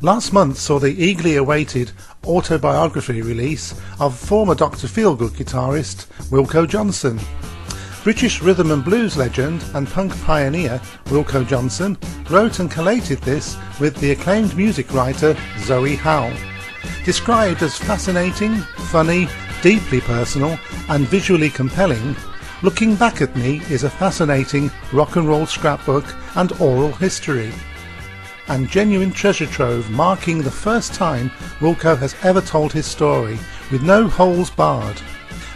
Last month saw the eagerly awaited autobiography release of former Dr. Feelgood guitarist Wilko Johnson. British rhythm and blues legend and punk pioneer Wilko Johnson wrote and collated this with the acclaimed music writer Zoe Howe. Described as fascinating, funny, deeply personal and visually compelling, Looking Back at Me is a fascinating rock and roll scrapbook and oral history, and genuine treasure trove marking the first time Wilko has ever told his story, with no holes barred.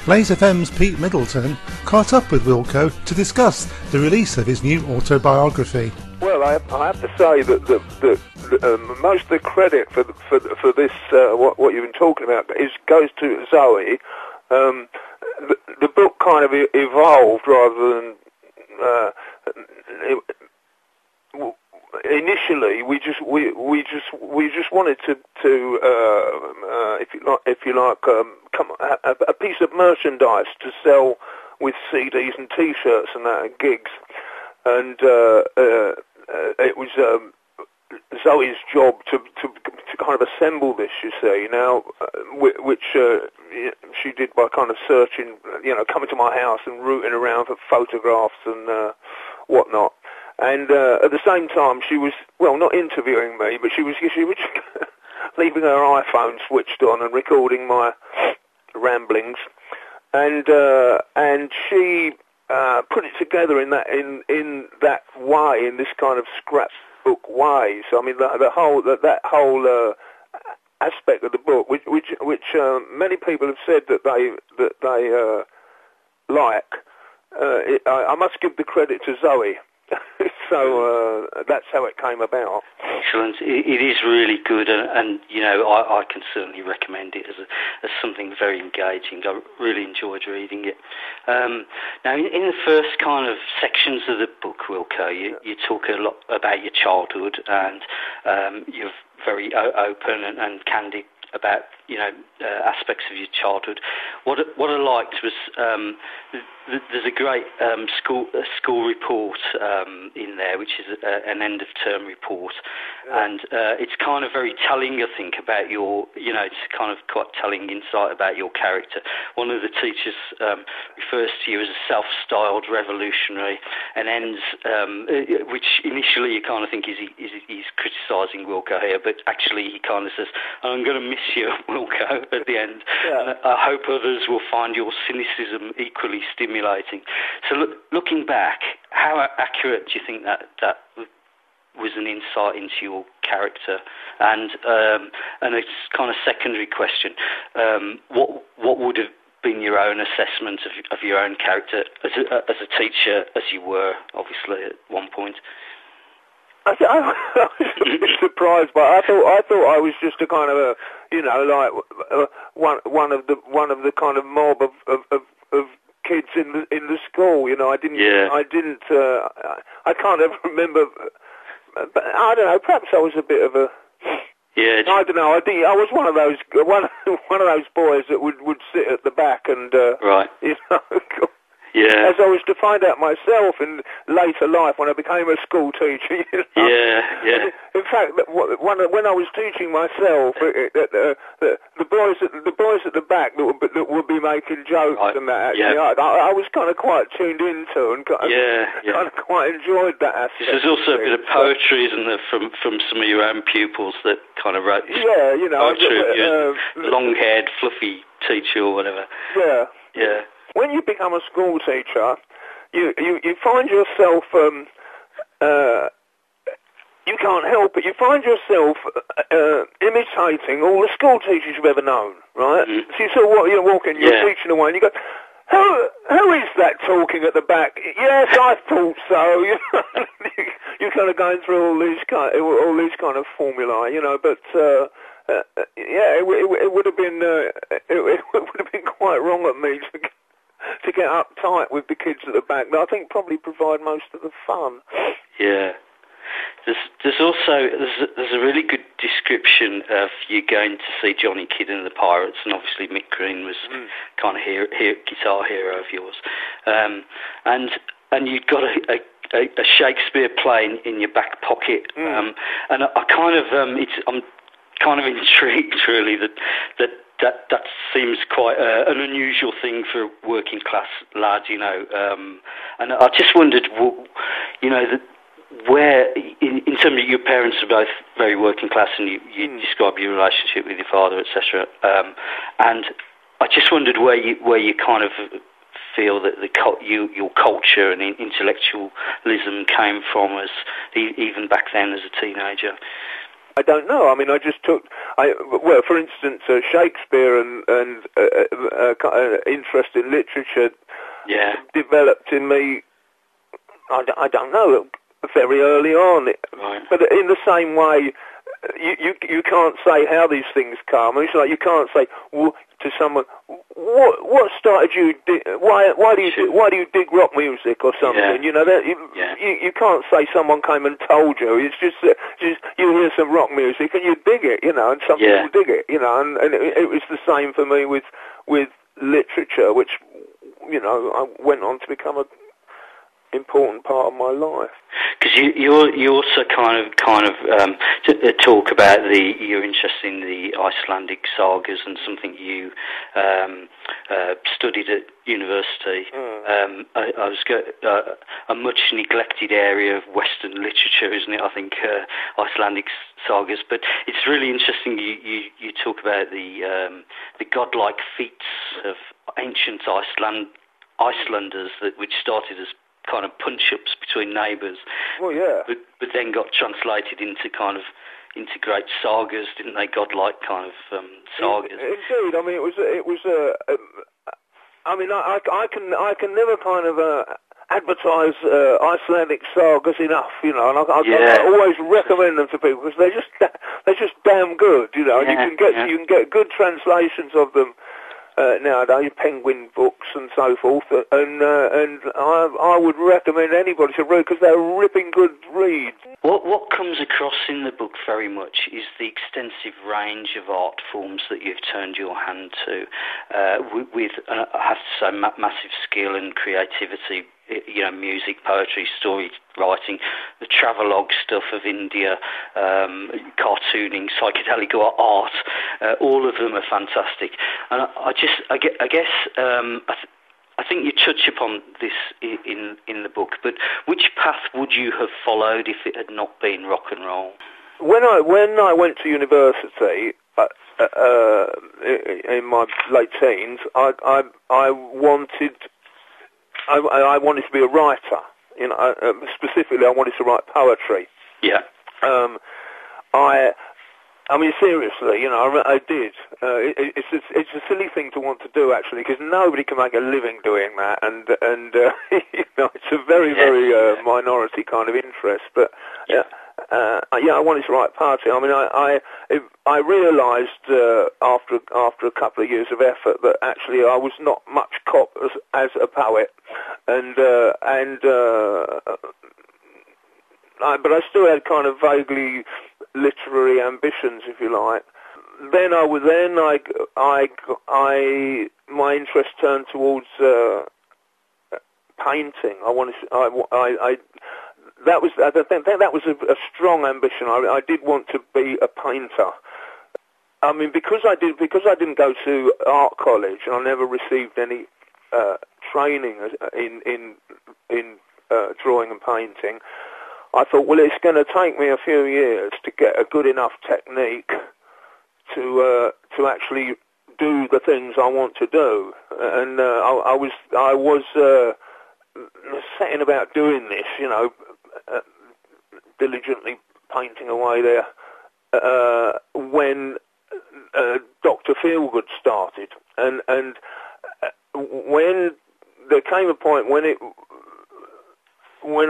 Blaze FM's Pete Middleton caught up with Wilko to discuss the release of his new autobiography. Well, I have to say that most of the credit for this, what you've been talking about, goes to Zoe. The book kind of evolved rather than initially. We just wanted to if you like a piece of merchandise to sell with CDs and T-shirts and that and gigs, and it was Zoe's job to kind of assemble this, you see, now, which she did by kind of searching, coming to my house and rooting around for photographs and whatnot. And at the same time, she was, well, not interviewing me, but she was leaving her iPhone switched on and recording my ramblings. And she put it together in that way, in this kind of scrapbook way. So I mean, that whole aspect of the book, which many people have said that they like. I must give the credit to Zoe. So that's how it came about. Excellent. It is really good, and I can certainly recommend it as something very engaging. I really enjoyed reading it. Now, in the first kind of sections of the book, Wilko, you talk a lot about your childhood, and you're very open and candid about aspects of your childhood. What I liked was there's a great school report in there, which is an end of term report, and it's kind of very telling, I think, about your it's kind of quite telling insight about your character. One of the teachers refers to you as a self-styled revolutionary, and ends which initially you kind of think he's criticising Wilko here, but actually he kind of says, "I'm going to miss you, Wilko," at the end. Yeah. I hope others will find your cynicism equally stimulating. So looking back, how accurate do you think that was an insight into your character? And it's kind of secondary question, what would have been your own assessment of your own character as a teacher, as you were obviously at one point? I was a bit surprised, but I thought I was just a kind of one of the kind of mob of kids in the school. I can't ever remember. But I don't know. Perhaps I was a bit of a. Yeah. I don't know. I think I was one of those boys that would sit at the back and right. Yeah. As I was to find out myself in later life when I became a school teacher. Yeah. In fact, when I was teaching myself, the boys at the back that would be making jokes and that. Actually, I was kind of quite tuned into and kind of quite enjoyed that aspect. There's also a bit of poetry, isn't there, from some of your own pupils that kind of wrote poetry. Long-haired, fluffy teacher or whatever. Yeah. Yeah. When you become a school teacher, you find yourself, you can't help it, you find yourself imitating all the school teachers you've ever known, right? Mm-hmm. So you sort of you're walking, you're teaching away, and you go, who is that talking at the back? Yes, I thought so. You're kind of going through all these kind of formulae, but it would have been it would have been quite wrong of me to get uptight with the kids at the back. But I think probably provide most of the fun. Yeah. There's also a really good description of you going to see Johnny Kidd and the Pirates, and obviously Mick Green was kind of guitar hero of yours, and you'd got a a Shakespeare play in your back pocket, and I kind of I'm kind of intrigued really that seems quite an unusual thing for a working class lad, you know, and I just wondered, you know, where in terms of your parents are both very working class, and you describe your relationship with your father, etc., and I just wondered where you kind of feel that your culture and intellectualism came from, as even back then as a teenager. I don't know. I mean, I just took, for instance, Shakespeare and interest in literature developed in me. I don't know, very early on. Right. But in the same way, you can't say how these things come. It's like you can't say to someone, what started you? Why do you dig rock music or something? Yeah. You know that you can't say someone came and told you. It's just you hear some rock music and you dig it, you know, and some people dig it, you know, and it was the same for me with literature, which, you know, I went on to become a important part of my life. Because you also kind of talk about your interest in the Icelandic sagas, and something you studied at university. A much neglected area of Western literature, isn't it? I think Icelandic sagas, but it's really interesting. You talk about the godlike feats of ancient Icelanders which started as kind of punch-ups between neighbours. Well, yeah. But then got translated into great sagas, didn't they? Godlike kind of sagas. Indeed. I mean, it was. I mean, I can never kind of advertise Icelandic sagas enough, you know, and I always recommend them to people because they're just damn good, you know. And you can get good translations of them. Nowadays, Penguin books and so forth, and I would recommend anybody to read because they're ripping good reads. What comes across in the book very much is the extensive range of art forms that you've turned your hand to, with I have to say, massive skill and creativity. You know, music, poetry, story writing, the travelogue stuff of India, cartooning, psychedelic art, all of them are fantastic. And I guess I think you touch upon this in the book. But which path would you have followed if it had not been rock and roll? When I went to university in my late teens, I wanted to be a writer. You know, specifically, I wanted to write poetry. Yeah. I mean, seriously, you know, I did. It's a silly thing to want to do, actually, because nobody can make a living doing that, and you know, it's a very minority kind of interest. But I wanted to write poetry. I mean, I realised after a couple of years of effort that actually I was not much cop as a poet, but I still had kind of vaguely literary ambitions, if you like. Then my interest turned towards painting. I think that was a strong ambition. I did want to be a painter. I mean, because I didn't go to art college, and I never received any training in drawing and painting. I thought, well, it's going to take me a few years to get a good enough technique to actually do the things I want to do, and I was setting about doing this, you know, diligently painting away there when Dr. Feelgood started, and when there came a point when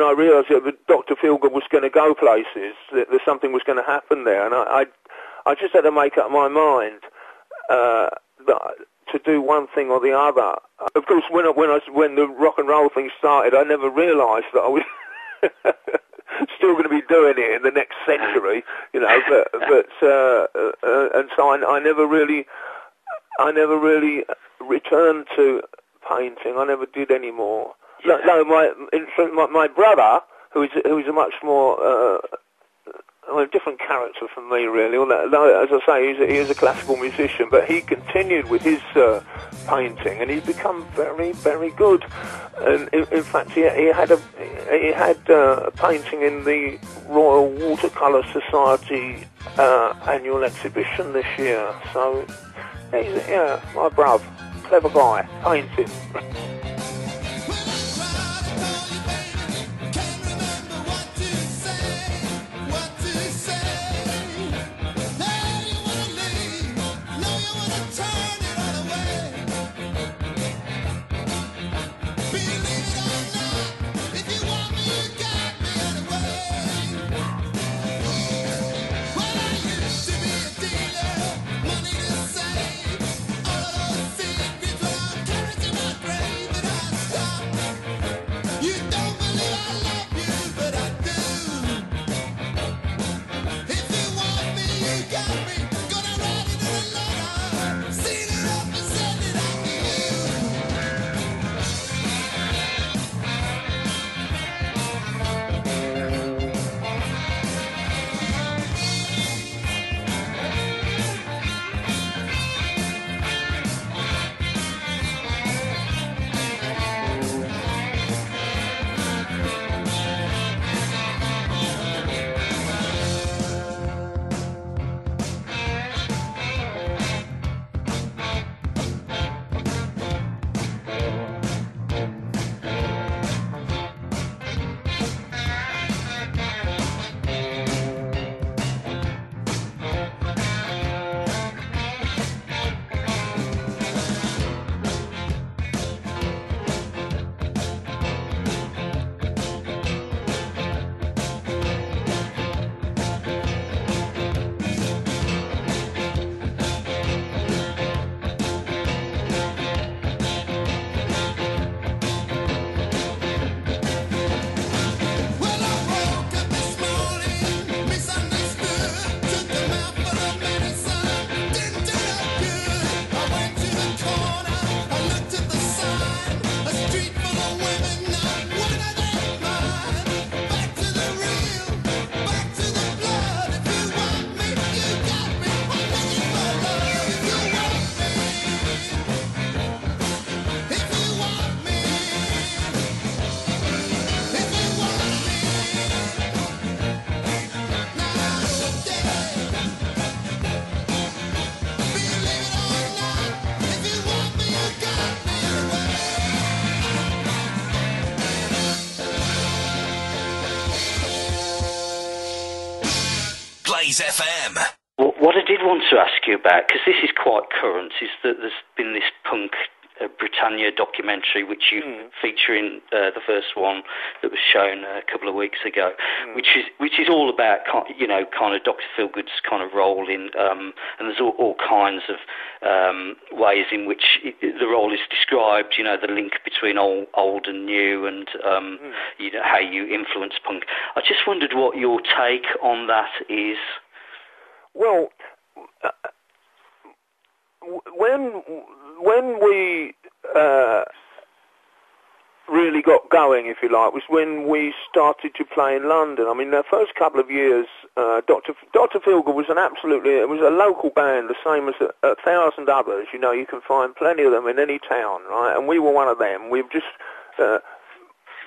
I realised that Dr. Feelgood was going to go places, that something was going to happen there, and I just had to make up my mind to do one thing or the other. Of course, when the rock and roll thing started, I never realised that I was still going to be doing it in the next century, you know. And so I never really returned to painting. I never did any more. No, my brother, who is a much more a different character from me, really. Although, as I say, he is a classical musician, but he continued with his painting, and he's become very, very good. And in fact, he had a painting in the Royal Watercolour Society annual exhibition this year. So, he's, my bruv, clever guy, painting. FM. What I did want to ask you about, because this is quite current, is that there's been this punk Britannia documentary, which you feature in the first one that was shown a couple of weeks ago, which is all about kind of Dr. Feelgood's kind of role in, and there's all kinds of ways in which the role is described. You know, the link between old and new, and how you influence punk. I just wondered what your take on that is. Well, when we really got going, if you like, was when we started to play in London. I mean, the first couple of years, Dr. Feelgood was it was a local band, the same as 1,000 others. You know, you can find plenty of them in any town, right? And we were one of them. We've just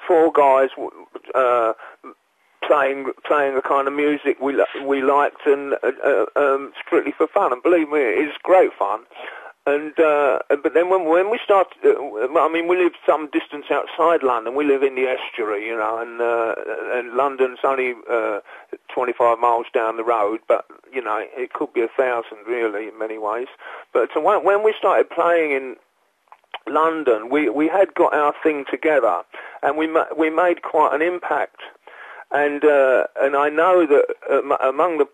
four guys playing the kind of music we liked, and strictly for fun. And believe me, it's great fun. And but then when we started, I mean, we live some distance outside London. We live in the estuary, you know, and London's only 25 miles down the road. But you know, it could be 1,000 really in many ways. But so when we started playing in London, we had got our thing together, and we made quite an impact. And I know that among the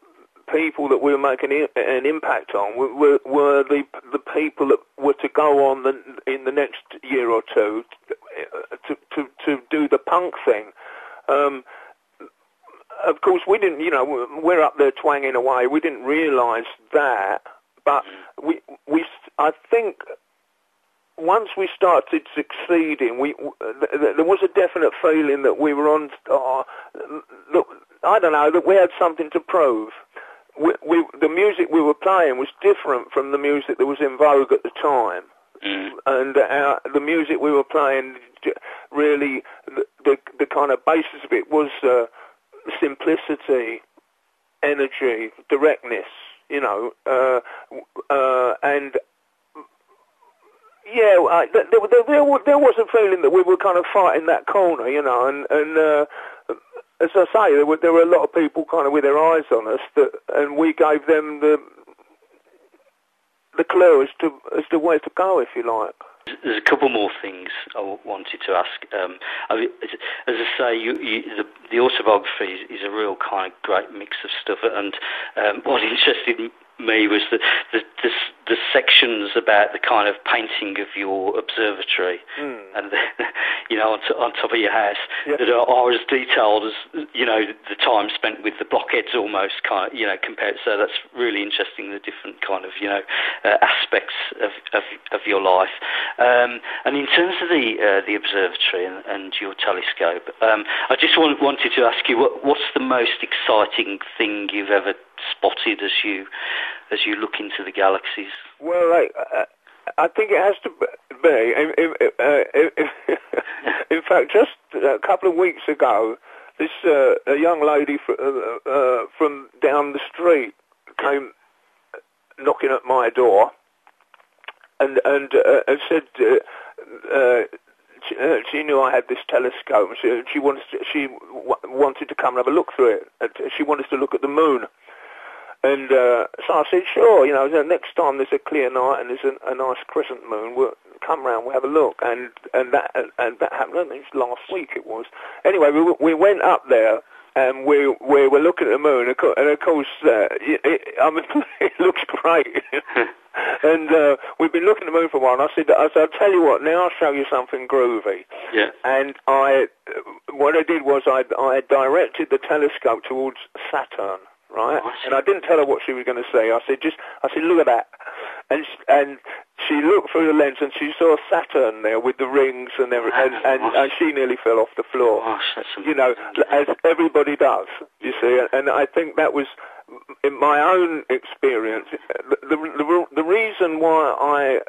people that we were making an impact on were the people that were to go on in the next year or two to do the punk thing. Of course, we didn't. You know, we're up there twanging away. We didn't realise that, but I think once we started succeeding, there was a definite feeling that we were on. Look, I don't know, that we had something to prove. The music we were playing was different from the music that was in vogue at the time. And the music we were playing, really, the kind of basis of it was simplicity, energy, directness, you know, and yeah, there was a feeling that we were kind of fighting that corner, you know, and as I say, there were a lot of people kind of with their eyes on us, and we gave them the clue as to where to go, if you like. There's a couple more things I wanted to ask. As I say, the autobiography is a real kind of great mix of stuff, and what interested me was the sections about the kind of painting of your observatory and you know, on top of your house, that are as detailed as, you know, the time spent with the blockheads almost, kind of, you know, compared. So that's really interesting, the different kind of, you know, aspects of your life. And in terms of the observatory and your telescope, I just wanted to ask you, what's the most exciting thing you've ever spotted as you look into the galaxies? Well, I think it has to be. In fact, just a couple of weeks ago, this a young lady from down the street came knocking at my door, and said she knew I had this telescope. She wanted to come and have a look through it. She wanted to look at the moon. And so I said, sure, you know, next time there's a clear night and there's a nice crescent moon, we'll come round, we'll have a look. And that happened, I think last week it was. Anyway, we went up there and we were looking at the moon, and of course, I mean, it looks great. And we've been looking at the moon for a while, and I said, I'll tell you what, now I'll show you something groovy. Yeah. And what I did was I directed the telescope towards Saturn. Right, and I didn't tell her what she was going to say. I said, look at that, and she looked through the lens and she saw Saturn there with the rings and everything, and she nearly fell off the floor. You know, as everybody does, you see. And I think that was, in my own experience, the reason why I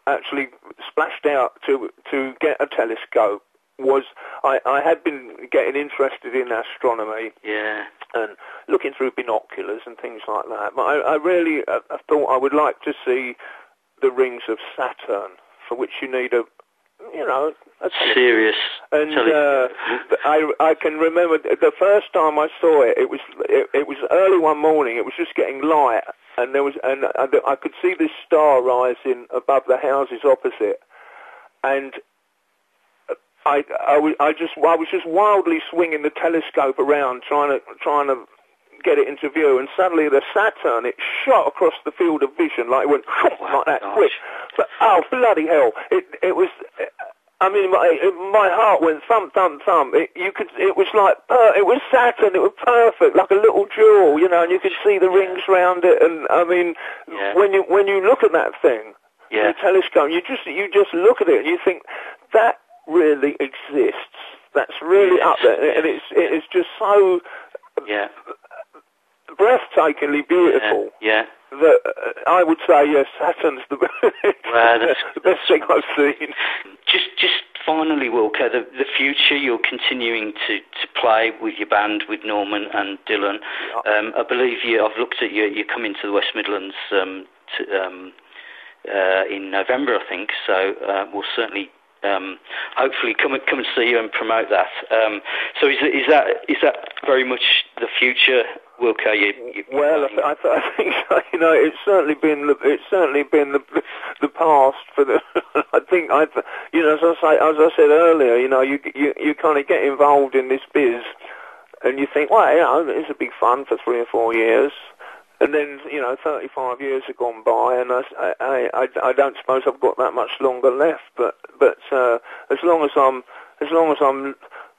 actually splashed out to get a telescope was I had been getting interested in astronomy. Yeah. And looking through binoculars and things like that. But I really thought I would like to see the rings of Saturn, for which you need a serious. And I can remember the first time I saw it. It was early one morning. It was just getting light, and I could see this star rising above the houses opposite, and I was just wildly swinging the telescope around, trying to get it into view, and suddenly the Saturn, it shot across the field of vision, like it went like that quick. But oh bloody hell! It was. I mean, my heart went thump thump thump. It was like it was Saturn. It was perfect, like a little jewel, you know. And you could see the rings round it. And I mean, when you look at that thing, the telescope, you just look at it and you think that really exists. That's really up there, and it is just so breathtakingly beautiful. That I would say, yes, Saturn's the best thing I've seen. Just finally, Wilko, the future, you're continuing to play with your band, with Norman and Dylan. I believe I've looked at you, you're coming to the West Midlands in November, I think, so we'll certainly hopefully come and see you and promote that. So is that very much the future, Wilko? I think so. You know, it's certainly been the past for the. I think you know, as I said earlier, you know, you kind of get involved in this biz, and you think, well, you know, this will be fun for 3 or 4 years. And then, you know, 35 years have gone by, and I don't suppose I've got that much longer left. But as long as I'm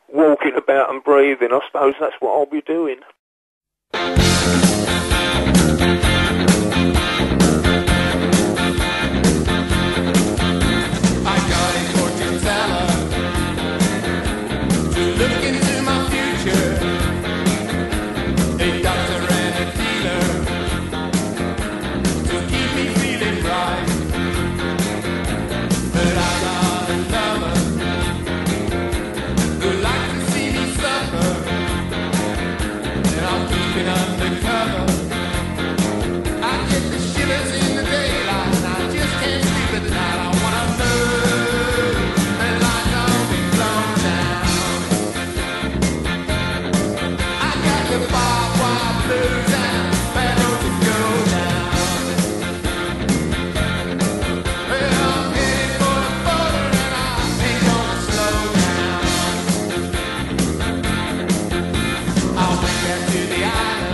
walking about and breathing, I suppose that's what I'll be doing. To the island.